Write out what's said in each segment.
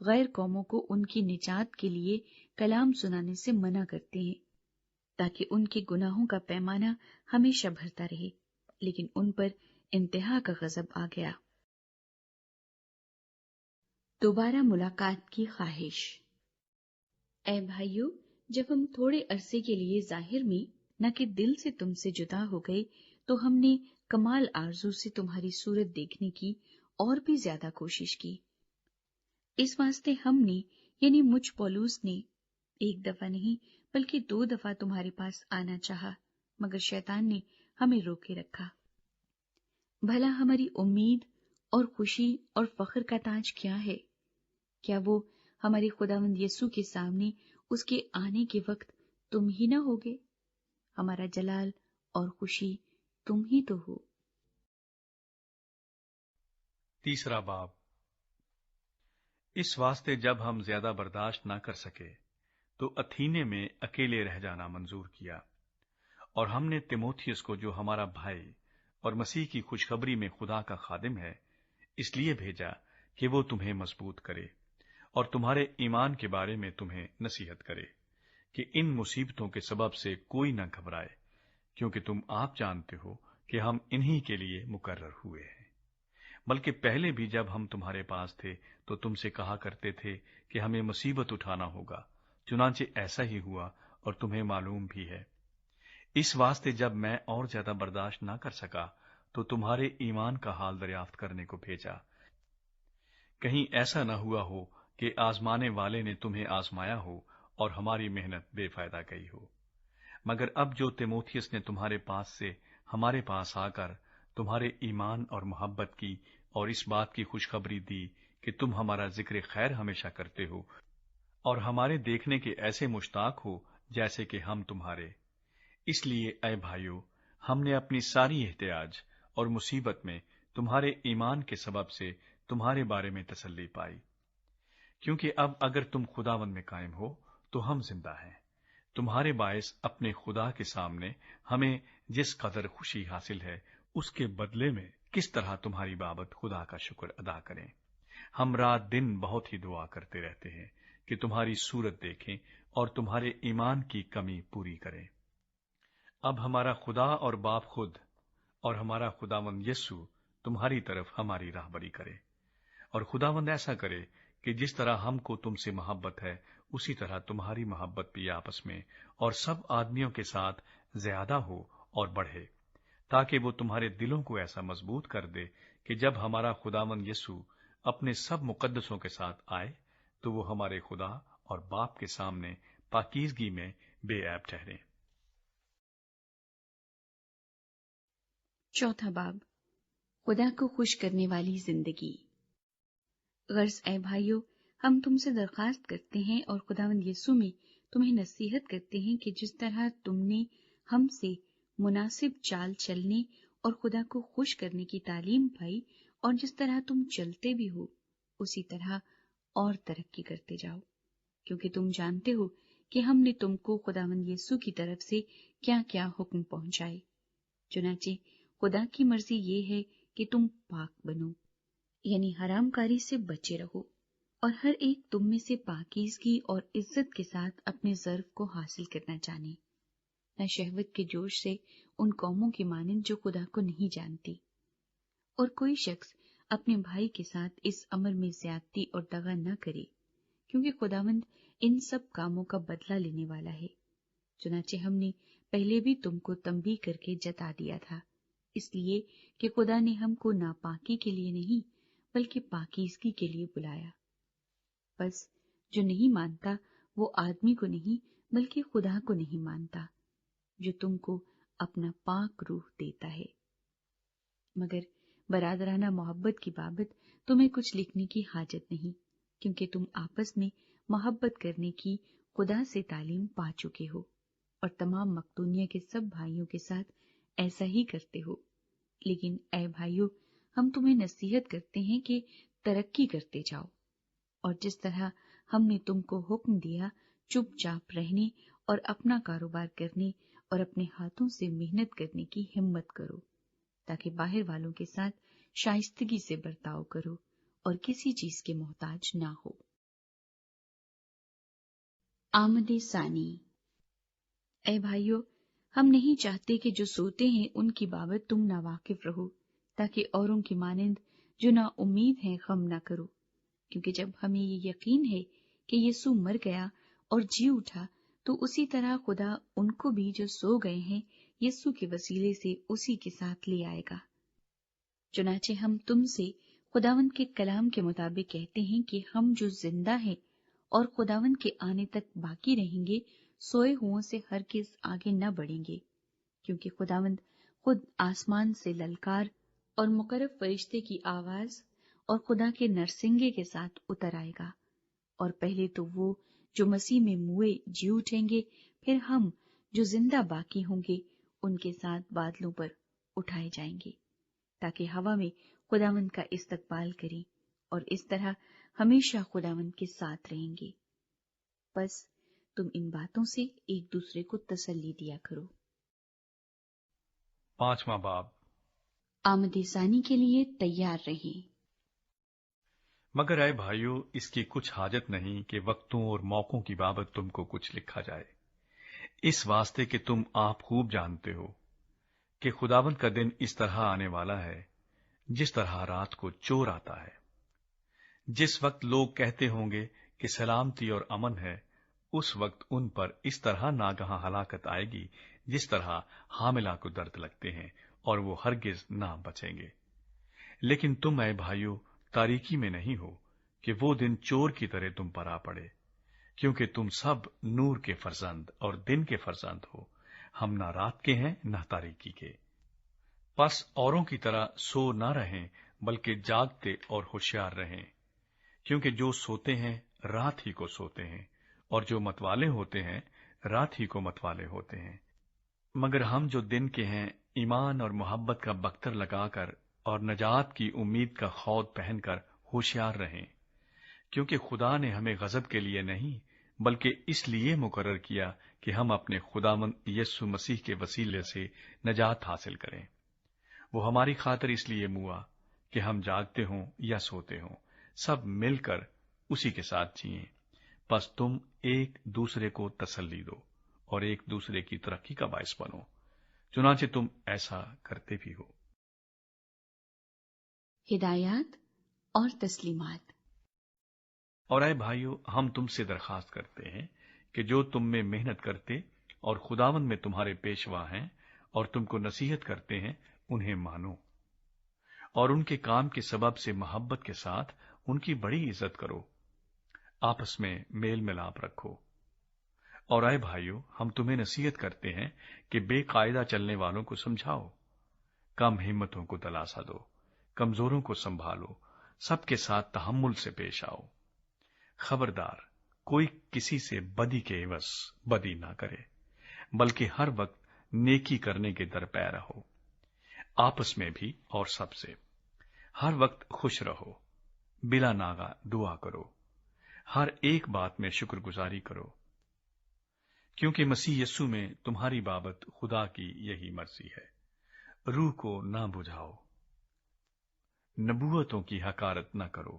غیر قوموں کو ان کی نجات کے لیے کلام سنانے سے منع کرتے ہیں تاکہ ان کے گناہوں کا پیمانہ ہمیشہ بھرتا رہے، لیکن ان پر انتہا کا غضب آ گیا۔ دوبارہ ملاقات کی خواہش۔ اے بھائیو، جب ہم تھوڑے عرصے کے لیے ظاہر میں نہ کہ دل سے تم سے جدا ہو گئے تو ہم نے کمال آرزو سے تمہاری صورت دیکھنے کی اور بھی زیادہ کوشش کی۔ اس واسطے ہم نے یعنی مجھ پولوس نے ایک دفعہ نہیں بلکہ 2 دفعہ تمہارے پاس آنا چاہا، مگر شیطان نے ہمیں روکے رکھا۔ بھلا ہماری امید اور خوشی اور فخر کا تاج کیا ہے؟ کیا وہ ہمارے خداوند یسوع کے سامنے اس کے آنے کے وقت تم ہی نہ ہوگے؟ ہمارا جلال اور خوشی تم ہی تو ہو۔ تیسرا باب۔ اس واسطے جب ہم زیادہ برداشت نہ کر سکے تو اتھینے میں اکیلے رہ جانا منظور کیا، اور ہم نے تیموتھیوس کو جو ہمارا بھائی اور مسیح کی خوشخبری میں خدا کا خادم ہے اس لیے بھیجا کہ وہ تمہیں مضبوط کرے اور تمہارے ایمان کے بارے میں تمہیں نصیحت کرے کہ ان مصیبتوں کے سبب سے کوئی نہ گھبرائے، کیونکہ تم آپ جانتے ہو کہ ہم انہی کے لیے مقرر ہوئے ہیں۔ بلکہ پہلے بھی جب ہم تمہارے پاس تھے تو تم سے کہا کرتے تھے کہ ہمیں مصیبت اٹھانا ہوگا، چنانچہ ایسا ہی ہوا اور تمہیں معلوم بھی ہے۔ اس واسطے جب میں اور زیادہ برداشت نہ کر سکا تو تمہارے ایمان کا حال دریافت کرنے کو بھیجا، کہیں ایسا نہ ہوا ہو کہ آزمانے والے نے تمہیں آزمایا ہو اور ہماری محنت بے فائدہ گئی ہو۔ مگر اب جو تیموتھیوس نے تمہارے پاس سے ہمارے پاس آ کر تمہارے ایمان اور محبت کی اور اس بات کی خوشخبری دی کہ تم ہمارا ذکر خیر ہمیشہ کرتے ہو اور ہمارے دیکھنے کے ایسے مشتاق ہو جیسے کہ ہم تمہارے، اس لیے اے بھائیو، ہم نے اپنی ساری احتیاج اور مصیبت میں تمہارے ایمان کے سبب سے تمہارے بارے میں تسلی پائی، کیونکہ اب اگر تم خداوند میں قائم ہو تو ہم زندہ ہیں۔ تمہارے باعث اپنے خدا کے سامنے ہمیں جس قدر خوشی حاصل ہے اس کے بدلے میں کس طرح تمہاری بابت خدا کا شکر ادا کریں۔ ہم رات دن بہت ہی دعا کرتے رہتے ہیں کہ تمہاری صورت دیکھیں اور تمہارے ایمان کی کمی پوری کریں۔ اب ہمارا خدا اور باپ خود اور ہمارا خداوند یسوع تمہاری طرف ہماری راہبری کرے، اور خداوند ایسا کرے کہ جس طرح ہم کو تم سے محبت ہے اسی طرح تمہاری محبت بھی آپس میں اور سب آدمیوں کے ساتھ زیادہ ہو اور بڑھے، تاکہ وہ تمہارے دلوں کو ایسا مضبوط کر دے کہ جب ہمارا خداوند یسوع اپنے سب مقدسوں کے ساتھ آئے تو وہ ہمارے خدا اور باپ کے سامنے پاکیزگی میں بے عیب ٹھہرے۔ چوتھا باب، خدا کو خوش کرنے والی زندگی۔ غرض اے بھائیو، ہم تم سے درخواست کرتے ہیں اور خداوند یسوع میں تمہیں نصیحت کرتے ہیں کہ جس طرح تم نے ہم سے مناسب چال چلنے اور خدا کو خوش کرنے کی تعلیم پائی اور جس طرح تم چلتے بھی ہو اسی طرح اور ترقی کرتے جاؤ، کیونکہ تم جانتے ہو کہ ہم نے تم کو خداوند یسوع کی طرف سے کیا کیا حکم پہنچائے۔ چنانچہ خدا کی مرضی یہ ہے کہ تم پاک بنو، یعنی حرام کاری سے بچے رہو، اور ہر ایک تم میں سے پاکیزگی اور عزت کے ساتھ اپنے ظرف کو حاصل کرنا جانے، نہ شہوت کے جوش سے ان قوموں کی مانند جو خدا کو نہیں جانتی۔ اور کوئی شخص اپنے بھائی کے ساتھ اس امر میں زیادتی اور دغا نہ کرے، کیونکہ خداوند ان سب کاموں کا بدلہ لینے والا ہے۔ چنانچہ ہم نے پہلے بھی تم کو تنبیہ کر کے جتا دیا تھا، اس لیے کہ خدا نے ہم کو ناپاکی کے لیے نہیں بلکہ پاکیزگی کے لیے بلایا۔ بس جو نہیں مانتا وہ آدمی کو نہیں بلکہ خدا کو نہیں مانتا، جو تم کو اپنا پاک روح دیتا ہے۔ مگر برادرانہ محبت کی بابت تمہیں کچھ لکھنے کی حاجت نہیں، کیونکہ تم آپس میں محبت کرنے کی خدا سے تعلیم پا چکے ہو، اور تمام مقدونیہ کے سب بھائیوں کے ساتھ ایسا ہی کرتے ہو۔ لیکن اے بھائیو، ہم تمہیں نصیحت کرتے ہیں کہ ترقی کرتے جاؤ، اور جس طرح ہم نے تم کو حکم دیا چپ چاپ رہنے اور اپنا کاروبار کرنے اور اپنے ہاتھوں سے محنت کرنے کی ہمت کرو، تاکہ باہر والوں کے ساتھ شائستگی سے برتاؤ کرو اور کسی چیز کے محتاج نہ ہو۔ آمد ثانی۔ اے بھائیو، ہم نہیں چاہتے کہ جو سوتے ہیں ان کی بابت تم ناواقف رہو، تاکہ اوروں کی مانند جو نا امید ہیں غم نہ کرو، کیونکہ جب ہمیں یہ یقین ہے کہ یسوع مر گیا اور جی اٹھا، تو اسی طرح خدا ان کو بھی جو سو گئے ہیں یسوع کے وسیلے سے اسی کے ساتھ لے آئے گا۔ چنانچہ ہم تم سے خداوند کے کلام کے مطابق کہتے ہیں کہ ہم جو زندہ ہیں اور خداوند کے آنے تک باقی رہیں گے، سوئے ہوں سے ہرگز آگے نہ بڑھیں گے، کیونکہ خداوند خود آسمان سے للکار اور مقرب فرشتے کی آواز اور خدا کے نرسنگے کے ساتھ اتر آئے گا، اور پہلے تو وہ جو مسیح میں موئے جی اٹھیں گے، پھر ہم جو زندہ باقی ہوں گے ان کے ساتھ بادلوں پر اٹھائے جائیں گے، تاکہ ہوا میں خداوند کا استقبال کریں، اور اس طرح ہمیشہ خداوند کے ساتھ رہیں گے۔ بس تم ان باتوں سے ایک دوسرے کو تسلی دیا کرو۔ 5واں باب۔ آمد ثانی کے لیے تیار رہیں۔ مگر اے بھائیو، اس کی کچھ حاجت نہیں کہ وقتوں اور موقعوں کی بابت تم کو کچھ لکھا جائے، اس واسطے کہ تم آپ خوب جانتے ہو کہ خداوند کا دن اس طرح آنے والا ہے جس طرح رات کو چور آتا ہے۔ جس وقت لوگ کہتے ہوں گے کہ سلامتی اور امن ہے، اس وقت ان پر اس طرح ناگہاں ہلاکت آئے گی جس طرح حاملہ کو درد لگتے ہیں، اور وہ ہرگز نہ بچیں گے۔ لیکن تم اے بھائیو تاریکی میں نہیں ہو کہ وہ دن چور کی طرح تم پر آ پڑے، کیونکہ تم سب نور کے فرزند اور دن کے فرزند ہو، ہم نہ رات کے ہیں نہ تاریکی کے۔ پس اوروں کی طرح سو نہ رہیں، بلکہ جاگتے اور ہوشیار رہیں، کیونکہ جو سوتے ہیں رات ہی کو سوتے ہیں، اور جو متوالے ہوتے ہیں رات ہی کو متوالے ہوتے ہیں۔ مگر ہم جو دن کے ہیں ایمان اور محبت کا بختر لگا کر اور نجات کی امید کا خود پہن کر ہوشیار رہیں، کیونکہ خدا نے ہمیں غضب کے لیے نہیں بلکہ اس لیے مقرر کیا کہ ہم اپنے خداوند یسوع مسیح کے وسیلے سے نجات حاصل کریں۔ وہ ہماری خاطر اس لیے موا کہ ہم جاگتے ہوں یا سوتے ہوں، سب مل کر اسی کے ساتھ جئیں۔ پس تم ایک دوسرے کو تسلی دو اور ایک دوسرے کی ترقی کا باعث بنو، چنانچہ تم ایسا کرتے بھی ہو۔ ہدایات اور تسلیمات۔ اور اے بھائیو، ہم تم سے درخواست کرتے ہیں کہ جو تم میں محنت کرتے اور خداوند میں تمہارے پیشوا ہیں اور تم کو نصیحت کرتے ہیں، انہیں مانو، اور ان کے کام کے سبب سے محبت کے ساتھ ان کی بڑی عزت کرو، آپس میں میل ملاپ رکھو۔ اور اے بھائیو، ہم تمہیں نصیحت کرتے ہیں کہ بے قاعدہ چلنے والوں کو سمجھاؤ، کم ہمتوں کو دلاسا دو، کمزوروں کو سنبھالو، سب کے ساتھ تحمل سے پیش آؤ۔ خبردار، کوئی کسی سے بدی کے عوض بدی نہ کرے، بلکہ ہر وقت نیکی کرنے کے درپے رہو، آپس میں بھی اور سب سے۔ ہر وقت خوش رہو، بلا ناغہ دعا کرو، ہر ایک بات میں شکر گزاری کرو، کیونکہ مسیح یسوع میں تمہاری بابت خدا کی یہی مرضی ہے۔ روح کو نہ بجھاؤ، نبوتوں کی حقارت نہ کرو،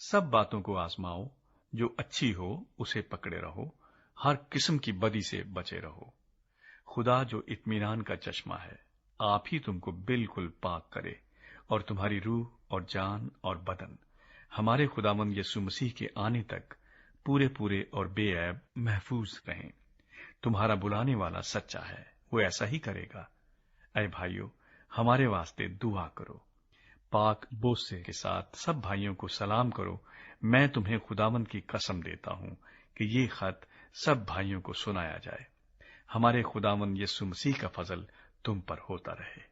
سب باتوں کو آزماؤ، جو اچھی ہو اسے پکڑے رہو، ہر قسم کی بدی سے بچے رہو۔ خدا جو اطمینان کا چشمہ ہے، آپ ہی تم کو بالکل پاک کرے، اور تمہاری روح اور جان اور بدن ہمارے خداوند یسوع مسیح کے آنے تک پورے پورے اور بے عیب محفوظ رہیں۔ تمہارا بلانے والا سچا ہے، وہ ایسا ہی کرے گا۔ اے بھائیو، ہمارے واسطے دعا کرو۔ پاک بوسے کے ساتھ سب بھائیوں کو سلام کرو۔ میں تمہیں خداوند کی قسم دیتا ہوں کہ یہ خط سب بھائیوں کو سنایا جائے۔ ہمارے خداوند یسوع مسیح کا فضل تم پر ہوتا رہے۔